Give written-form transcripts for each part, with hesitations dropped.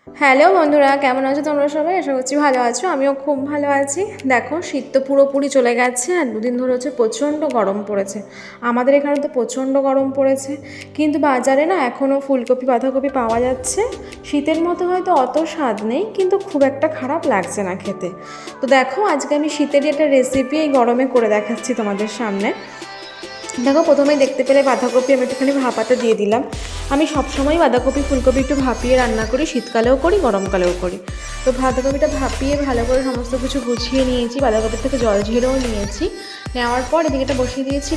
Hello বন্ধুরা, কেমন আছো তোমরা সবাই? আশা করছি ভালো আছো। আমিও খুব ভালো আছি। দেখো, শীত তো পুরোপুরি চলে গেছে আর দুদিন ধরে হচ্ছে প্রচণ্ড গরম পড়েছে। আমাদের এখানে তো প্রচণ্ড গরম পড়েছে, কিন্তু বাজারে না এখনও ফুলকপি বাঁধাকপি পাওয়া যাচ্ছে। শীতের মতো হয়তো অত স্বাদ নেই, কিন্তু খুব একটা খারাপ লাগছে না খেতে। তো দেখো, আজকে আমি শীতেরই একটা রেসিপি এই গরমে করে দেখাচ্ছি তোমাদের সামনে। দেখো, প্রথমেই দেখতে পেলে বাঁধাকপি আমি একটুখানি ভাপাতে দিয়ে দিলাম। আমি সবসময় বাঁধাকপি ফুলকপি একটু ভাপিয়ে রান্না করি, শীতকালেও করি গরমকালেও করি। তো বাঁধাকপিটা ভাপিয়ে ভালো করে সমস্ত কিছু গুছিয়ে নিয়েছি, বাঁধাকপির থেকে জল ঝেড়েও নিয়েছি। নেওয়ার পর এদিকে বসিয়ে দিয়েছি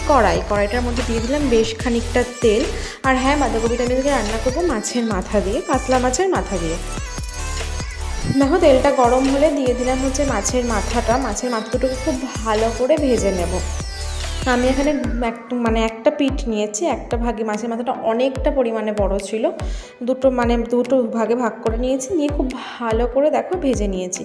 কড়াইটার মধ্যে দিয়ে দিলাম বেশ খানিকটা তেল। আর হ্যাঁ, বাঁধাকপিটা আমি এদিকে রান্না করবো মাছের মাথা দিয়ে, কাতলা মাছের মাথা দিয়ে। দেখো, তেলটা গরম হলে দিয়ে দিলাম হচ্ছে মাছের মাথা দুটোকে খুব ভালো করে ভেজে নেব। আমি এখানে একটা পিঠ নিয়েছি, একটা ভাগে। মাছের মাথাটা অনেকটা পরিমাণে বড় ছিল, দুটো ভাগে ভাগ করে নিয়েছি, নিয়ে খুব ভালো করে দেখো ভেজে নিয়েছি।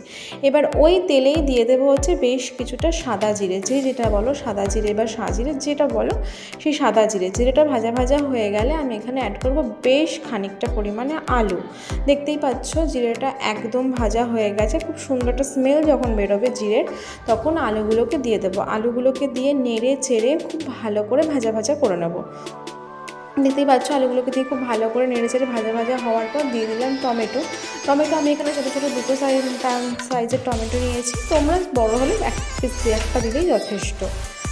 এবার ওই তেলেই দিয়ে দেবো হচ্ছে বেশ কিছুটা সাদা জিরে, যেটা বলো সাদা জিরে বা সাজিরে যেটা বলো, সেই সাদা জিরেটা ভাজা ভাজা হয়ে গেলে আমি এখানে অ্যাড করব বেশ খানিকটা পরিমাণে আলু। দেখতেই পাচ্ছ জিরেটা একদম ভাজা হয়ে গেছে, খুব সুন্দর একটা স্মেল যখন বেরোবে জিরের, তখন আলুগুলোকে দিয়ে দেবো। আলুগুলোকে দিয়ে নেড়ে চেড়ে খুব ভালো করে ভাজা ভাজা করে নেব। দেখতেই পাচ্ছ আলুগুলোকে দিয়ে খুব ভালো করে নেড়ে চেড়ে ভাজা ভাজা হওয়ার পর দিয়ে দিলাম টমেটো। আমি এখানে ছোটো ছোটো দুটো সাইজের টমেটো নিয়েছি, তোমরা বড় হলে একটা দিলেই যথেষ্ট।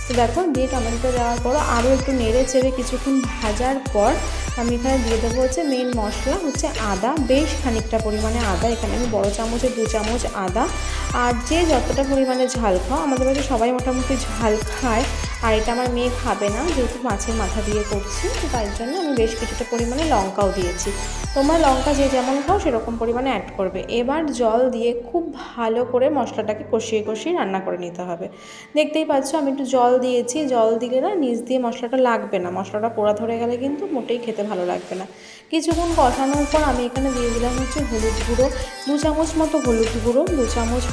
তো দেখো, দিয়ে টমেটোটা দেওয়ার পর আরও একটু নেড়ে চেড়ে কিছুক্ষণ ভাজার পর আমি এখানে দিয়ে দেবো হচ্ছে মেন মশলা হচ্ছে আদা, বেশ খানিকটা পরিমাণে আদা। এখানে আমি বড় চামচে 2 চামচ আদা। আর যে যতটা পরিমাণে ঝাল খাও, আমাদের বাড়িতে সবাই মোটামুটি ঝাল খায়, আর এটা আমার মেয়ে খাবে না যেহেতু মাছের মাথা দিয়ে করছি, তো তাই জন্য আমি বেশ কিছুটা পরিমাণে লঙ্কাও দিয়েছি। তোমরা লঙ্কা যে যেমন খাও সেরকম পরিমাণে অ্যাড করবে। এবার জল দিয়ে খুব ভালো করে মশলাটাকে কষিয়ে কষিয়ে রান্না করে নিতে হবে। দেখতেই পাচ্ছ আমি একটু জল দিয়েছি, জল দিলে না নিচ দিয়ে মশলাটা লাগবে না, মশলাটা পোড়া ধরে গেলে কিন্তু মোটেই খেতে ভালো লাগবে না। কিছুক্ষণ কষানোর পর আমি এখানে দিয়ে দিলাম হচ্ছে হলুদ গুঁড়ো, 2 চামচ মতো হলুদ গুঁড়ো, 2 চামচ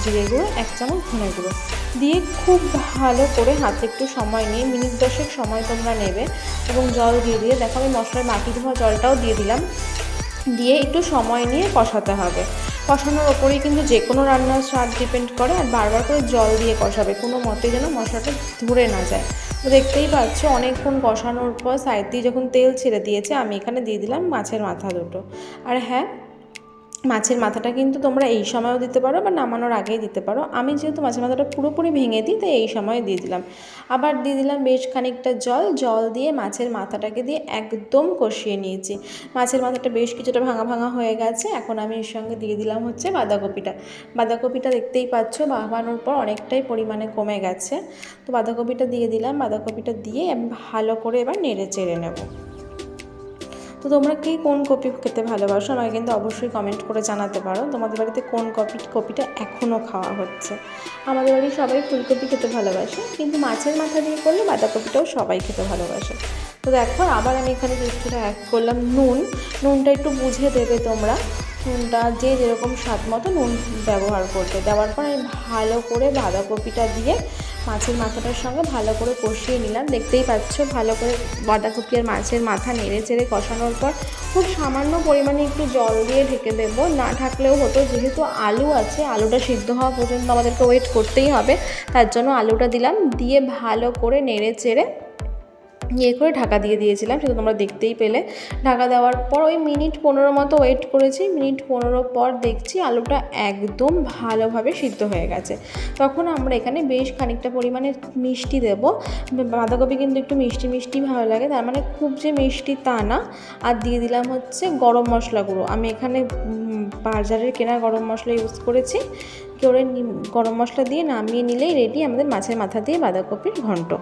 জিরে গুঁড়ো, 1 চামচ ধনে গুঁড়ো দিয়ে খুব ভালো করে হাতে একটু সময় নিয়ে মিনিট 10 সময় তোমরা নেবে, এবং জল দিয়ে দেখো আমি মশলার বাটি ধোয়া জলটাও দিয়ে দিলাম, দিয়ে একটু সময় নিয়ে কষাতে হবে। কষানোর ওপরেই কিন্তু যে কোনো রান্নার স্বাদ ডিপেন্ড করে, আর বারবার করে জল দিয়ে কষাবে, কোনো মতে যেন মশলাটা ধরে না যায়। তো দেখতেই পাচ্ছ অনেকক্ষণ কষানোর পর সাইড দিয়ে যখন তেল ছেড়ে দিয়েছে, আমি এখানে দিয়ে দিলাম মাছের মাথা দুটো। আর হ্যাঁ, মাছের মাথাটা কিন্তু তোমরা এই সময়ও দিতে পারো বা নামানোর আগেই দিতে পারো। আমি যেহেতু মাছের মাথাটা পুরোপুরি ভেঙে দিই, তাই এই সময় দিয়ে দিলাম। আবার দিয়ে দিলাম বেশ খানিকটা জল দিয়ে মাছের মাথাটাকে দিয়ে একদম কষিয়ে নিয়েছি। মাছের মাথাটা বেশ কিছুটা ভাঙা ভাঙা হয়ে গেছে। এখন আমি এর সঙ্গে দিয়ে দিলাম হচ্ছে বাঁধাকপিটা দেখতেই পাচ্ছ ভাপানোর পর অনেকটাই পরিমাণে কমে গেছে। তো বাঁধাকপিটা দিয়ে দিলাম, বাঁধাকপিটা দিয়ে আমি ভালো করে এবার নেড়ে চেড়ে নেব। তো তোমরা কোন কপি খেতে ভালোবাসো আমাকে কিন্তু অবশ্যই কমেন্ট করে জানাতে পারো, তোমাদের বাড়িতে কোন কপিটা এখনও খাওয়া হচ্ছে। আমাদের বাড়ির সবাই ফুলকপি খেতে ভালোবাসে, কিন্তু মাছের মাথা দিয়ে করলে বাঁধাকপিটাও সবাই খেতে ভালোবাসে। তো দেখো, আবার আমি এখানে কিছুটা অ্যাড করলাম নুনটা একটু বুঝে দেবে তোমরা, নুনটা যে যেরকম স্বাদ মতো নুন ব্যবহার করবে। দেওয়ার পর আমি ভালো করে বাঁধাকপিটা দিয়ে মাছের মাথাটার সঙ্গে ভালো করে কষিয়ে নিলাম। দেখতেই পাচ্ছ ভালো করে বাঁধাকপি আর মাছের মাথা নেড়ে চেড়ে কষানোর পর খুব সামান্য পরিমাণে একটু জল দিয়ে ঢেকে দেবো, না ঢাকলেও হতো, যেহেতু আলু আছে, আলুটা সিদ্ধ হওয়া পর্যন্ত আমাদেরকে ওয়েট করতেই হবে, তার জন্য আলুটা দিলাম, দিয়ে ভালো করে নেড়ে চেড়ে করে ঢাকা দিয়ে দিয়েছিলাম, সেটা তোমরা দেখতেই পেলে। ঢাকা দেওয়ার পর ওই মিনিট 15 মতো ওয়েট করেছি। মিনিট 15 পর দেখছি আলুটা একদম ভালোভাবে সিদ্ধ হয়ে গেছে। তখন আমরা এখানে বেশ খানিকটা পরিমাণে মিষ্টি দেব। বাঁধাকপি কিন্তু একটু মিষ্টি মিষ্টি ভালো লাগে, তার মানে খুব যে মিষ্টি তা না। আর দিয়ে দিলাম হচ্ছে গরম মশলা গুঁড়ো। আমি এখানে বাজারের কেনা গরম মশলা ইউজ করেছি। গরম মশলা দিয়ে নামিয়ে নিলেই রেডি আমাদের মাছের মাথা দিয়ে বাঁধাকপির ঘন্ট।